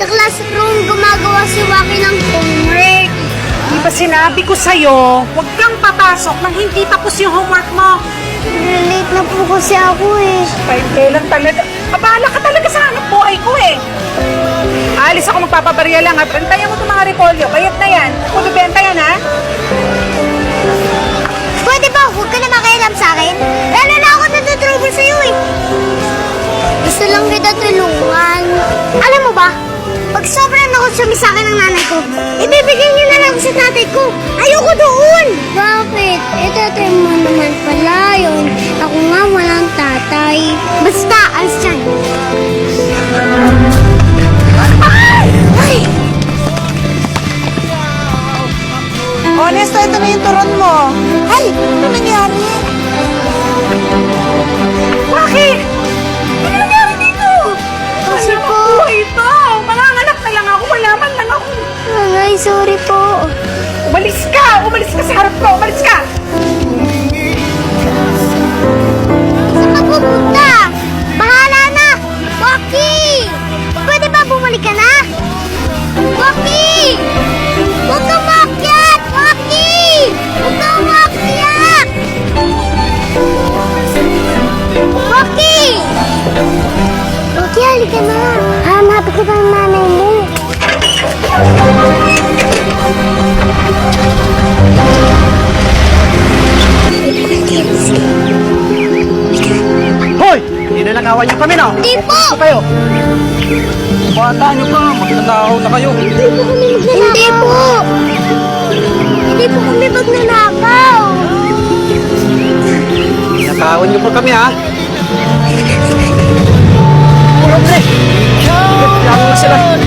Sa classroom, gumagawa si Waki ng homework. Di ba sinabi ko sa'yo, huwag kang papasok nang hindi tapos yung homework mo? Late na po kasi ako eh. Kailan talaga? Abala ka talaga sa hanap buhay ko eh. Alis ako magpapabarya lang at bantayan mo itong mga repolyo. Bayat na yan. Kung bibenta yan ha? Pwede ba? Huwag ka na makialam sa akin. Lalo na ako natutrouble sa'yo eh. Gusto lang kita tulungan. Alam mo ba? Pag sobrang nakonsumis sa akin ng nanay ko, ibibigay niyo na lang sa tatay ko. Ayoko doon! Bakit? Eh, tatay mo naman pala yun. Ako nga walang tatay. Basta, alis dyan. Ay! Honest, ito na yung turon mo. Ay! Ano nangyari? Bakit? Ano nangyari dito? Kasi Ano po. buhay ito? Manganganak na lang ako. Wala man lang ako. Nanay, sorry po. Umalis ka! Umalis ka sa harap ko! Umalis ka! Saan ka pupunta? Bahala na! Waki! Pwede ba bumalik ka na? Waki! Huwag kang makyat! Waki! Huwag kang makyat! Waki! Waki, halika na! Hanapin kita ng nanay mo. Hoy! Ninanakawan niyo kami na! Hindi po! Gusto kayo? Bata niyo pa! Magtatao na kayo! Hindi po! Hindi po kami magnanakaw! Ninakawan niyo pa kami ha! Puro pre! Kaya mo na sila!